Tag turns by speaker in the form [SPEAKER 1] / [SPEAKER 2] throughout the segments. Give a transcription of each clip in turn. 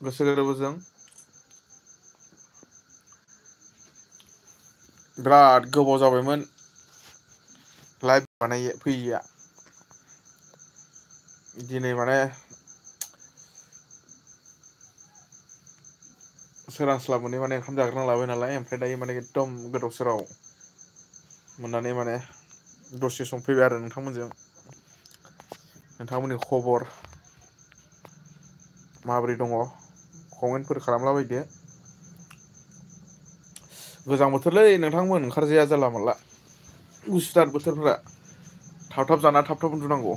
[SPEAKER 1] गोसो गोरबोजों बिराद गोबाव जाबायमोन लाइभ फैयैया दिनै माने सोरांस्लाब मोनै माने ओंखाम जाग्रोना लाबाय नालाय ओमफ्राय दायो माने एकदम गोदाव सोराव मोननानै माने दसे सम फैबाय आरो नोंथांमोननि खबर माबोरै दङ कमेन्टफोर खालामलाबायदो। गोजां बोथोरलै नोंथांमोन ओंखारजाया जाला माला गुसुथार बोथोरफ्रा थाब थाब जाना थाब थाब उन्दुनांगौ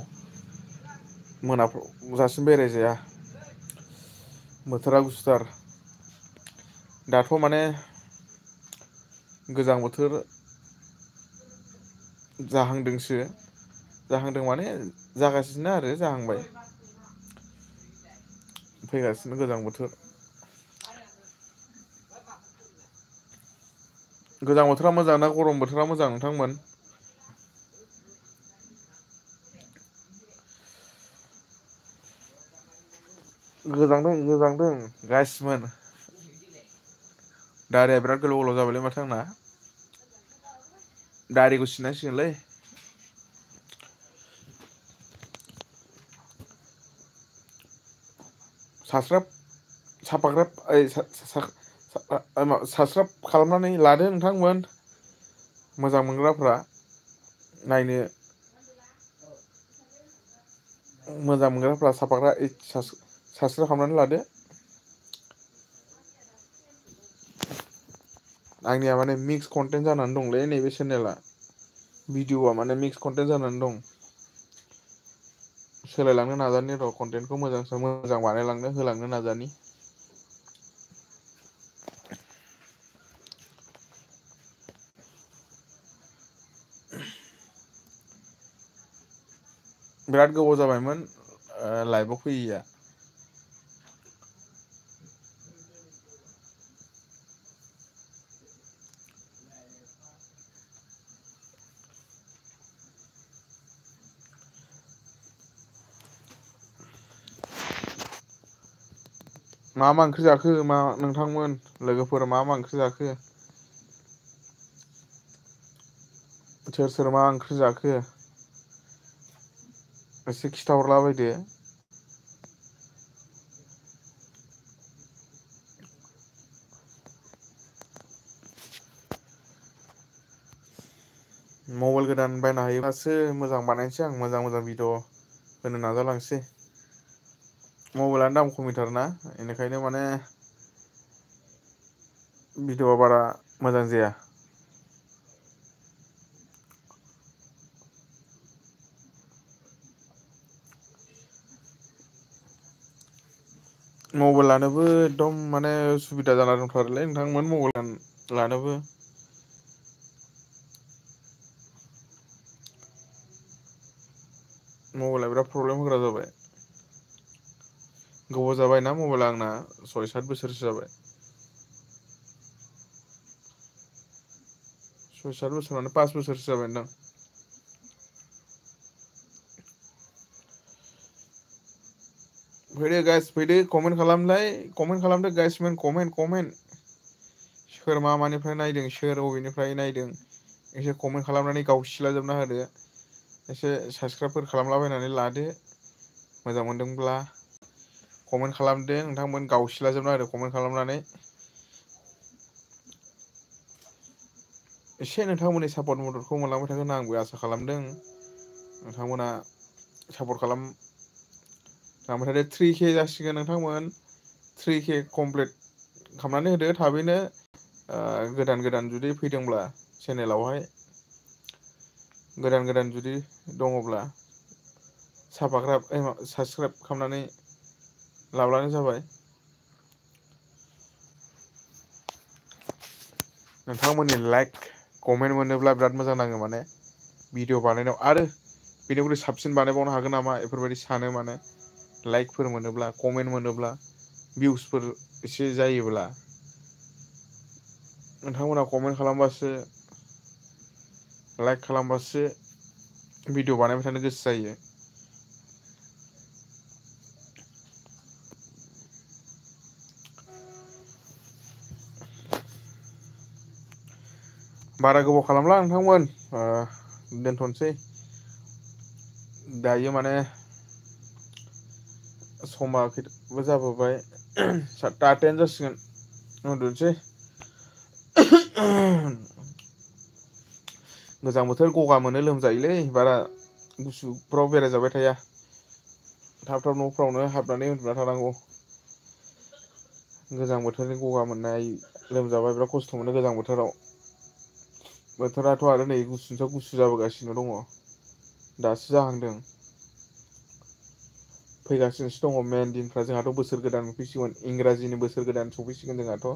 [SPEAKER 1] मोनाफ्राव जासिम बेरायजाया बोथोरा गुसुथार दाथ' माने गोजां बोथोर जाहांदों माने जागासिनो आरो जाहांबाय फैगासिनो गोजां बोथोर गोजां बोथोरा मोजां ना गरम बोथोरा मोजां नोंथांमोन? गोजांदों गासिमोन दारिया बिराद गोलाव गोलाव जाबायलै माथो आंना दारिखौ सिननांसिगोनलै साबसक्राइब खालामनानै लादो नोंथांमोन मोजां मोनग्राफ्रा नायनो मोजां मोनग्राफ्रा साबसक्राइब खालामनानै लादो। आंनिया माने मिक्स कन्टेन्ट जानानै दंलै नैबे चेनेला भिडिअ'आ माने मिक्स कन्टेन्ट जानानै दं सोलायलांनो नाजानि र' कन्टेन्टखौ मोजां बानायलांनो होलांनो नाजानि बिराद गोबाव जाबायमोन लाइभआव फैयैया मा ओंख्रि जाखो नोंथांमोन लोगोफोर मा ओंख्रि जाखो सोर मा ओंख्रि जाखो एसे खिथाहरलाबायदो मबाइल गोदान बायनो हायोबासो मोजां बानायनोसै आं मोजां भिडिअ होनो नाजालांसै मबाइलानो दाम खमिथारना बेनिखायनो माने भिडिअ'आ बारा मोजां जाया मबाइल लानोबो एकदम माने सुबिदा जाना दंथारोलै नोंथांमोन मबाइल लानोबो मबाइला बिराद प्रब्लेम होग्रा जाबाय गोबाव जाबायना मबाइला आंना 6-7 बोसोरसो जाबाय 6-7 बोसोर माने 5 बोसोरसो जाबायदां फैदो गाइस फैदो कमेन्ट खालामदो गाइसमोन कमेन्ट सोर मानिफ्राय नायदों सोर अबेनिफ्राय नायदों एसे कमेन्ट खालामनानै गावसिलाजोबना होदो एसे साबसक्राइबफोर खालामलाबायनानै लादो मोजां मोनदोंब्ला कमेन्ट खालामदो नोंथांमोन गावसिलाजोबना होदो कमेन्ट खालामनानै एसे नोंथांमोननि सापर्ट मददखौ मोनलांबाय थागोन आंबो आसा खालामदों नोंथांमोना सापर्ट खालामलांबाय थादो 3K जासिगोन नोंथांमोन 3K कमप्लिट खालामनानै होदो थाबैनो गोदान जुदि फैदोंब्ला चेनेलावहाय गोदान जुदि दङब्ला साबसक्राइब खालामनानै लाब्लानो जाबाय नोंथांमोननि लाइक कमेन्ट मोनोब्ला बिराद मोजां नाङो माने भिडिअ बानायनायाव आरो बेनिख्रुइ साबसिन बानायबावनो हागोन नामा बेफोरबायदि सानो माने लाइकफोर मोनोब्ला कमेन्ट मोनोब्ला भिउसफोर एसे जायोब्ला नोंथांमोना कमेन्ट खालामबासो लाइक खालामबासो भिडिअ बानायबाय थानो गोसो जायो बारा गोबाव खालामला नोंथांमोन दोनथ'नोसै दायो माने समाबो जाबोबाय 7ता 8तायानो जासिगोन उन्दुनोसै गोजां बोथोर गगा मोनो लोमजायोलै बारा गुसुफ्राव बेरायजाबाय थाया थाब थाब न'फ्रावनो हाबनानै उन्दुना थानांगौ गोजां बोथोरनि गगा मोननाय लोमजाबा बिराद खस्थ' मोनो गोजां बोथोराव बोथोराथ' आरो नै गुसुनिसाय गुसु जाबोगासिनो दङ दासो जाहांदों फैगासिनोसो दङ मेन दिनफ्रा जोंहाथ' बोसोर गोदान सफैसिगोन इंराजिनि बोसोर गोदान सफैसिगोन जोंहाथ'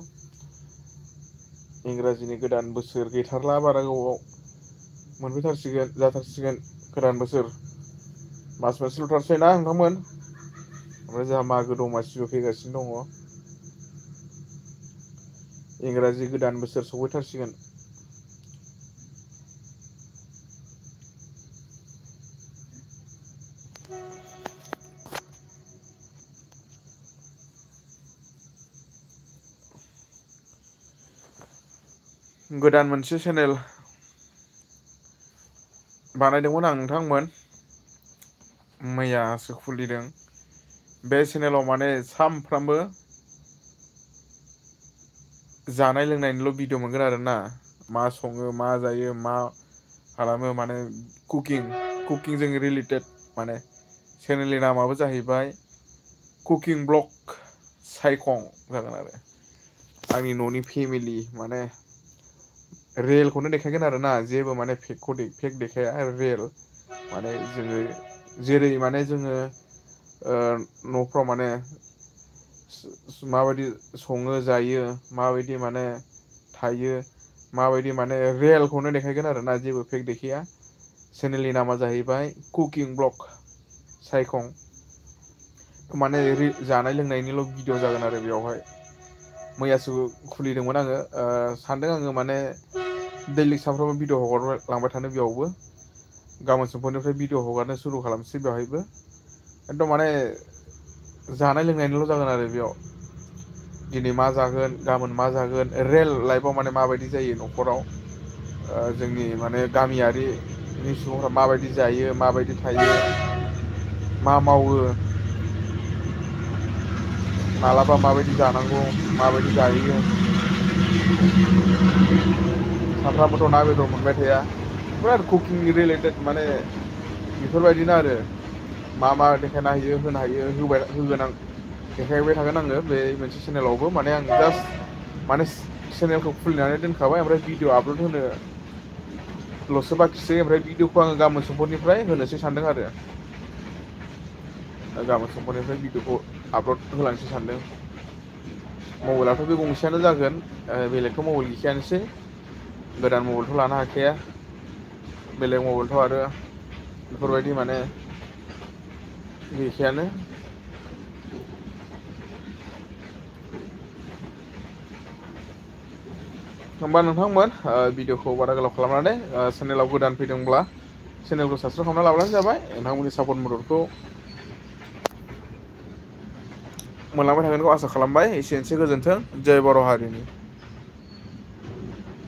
[SPEAKER 1] इंराजिनि गोदान बोसोर गैथारला बारा गोबाव मोनफैथारसिगोन जाथारसिगोन गोदान बोसोर मास मोनसेल'थारसै ना नोंथांमोन ओमफ्राय जोंहा मागो दमासिबो फैगासिनो दङ इंराजि गोदान बोसोर सफैथारसिगोन गोदान मोनसे चेनेल बानायदोंमोन आं नोंथांमोन मैयासो खुलिदों बे चेनेलाव माने सानफ्रामबो जानाय लोंनायनिल' भिडिअ मोनगोन आरोना मा सङो मा जायो मा खालामो माने कुकिंजों रिलेटेड माने चेनेलनि नामाबो जाहैबाय कुकिं ब्लग सायखं जागोन आरो आंनि न'नि फेमिलि माने रियेलखौनो देखायगोन आरोना जेबो माने फेक देखाया रियेल माने जोङो जेरै माने जोङो न'फ्राव माने माबायदि सङो जायो माबायदि माने थायो माबायदि माने रियेलखौनो देखायगोन आरोना जेबो फेक देखाया चेनेलनि नामा जाहैबाय कुकिं ब्लग सायखं माने जानाय लोंनायनिल' भिडिअ जागोन आरो बेयावहाय मैयासो खुलिदोंमोन आङो सानदों आङो माने दैलिग सानफ्रामबो भिडिअ हगारलांबाय थानो बेयावबो गाबोन समफोरनिफ्राय भिडिअ हगारनो सुरु खालामसै बेवहायबो एकदम माने जानाय लोंनायनिल' जागोन आरो बेयाव दिनै मा जागोन गाबोन मा जागोन रियेल लाइफआव माने माबायदि जायो न'खराव जोंनि माने गामियारिनि सुबुंफ्रा माबायदि जायो माबायदि थायो मा मावो मालाबा माबायदि जानांगौ माबायदि जायो सानफ्रामबोथ' ना बेदर मोनबाय थाया बिराद कुकिं रिलेटेड माने बेफोरबायदिनो आरो मा देखायनो हायो होनो हायो होगोन आं देखायबाय थागोन आङो बे मोनसे चेनेलावबो माने आं जास्ट माने चेनेलखौ खुलिनानै दोनखाबाय ओमफ्राय भिडिअ आपल'ड होनोल'सो बाखिसै ओमफ्राय भिडिअखौ आङो गाबोन समफोरनिफ्राय होनोसै सानदों आरो गाबोन समफोरनिफ्राय भिडिअखौ आपल'ड होलांसै सानदों मबाइलाथ' बे गंसेयानो जागोन बेलेगथ' मबाइल गैखायानोसै गोदान मबाइलथ' लानो हाखाया बेलेग मबाइलथ' आरो बेफोरबायदि माने गैखायानो होमबा नोंथांमोन भिडिअखौ बारा गोलाव खालामनानै चेनेलाव गोदान फैदोंब्ला चेनेलखौ साबसक्राइब खालामना लाब्लानो जाबाय नोंथांमोननि सापर्ट मददखौ मोनलांबाय थागोनखौ आसा खालामबाय एसेनोसै गोजोन्थों जय बर' हारिनि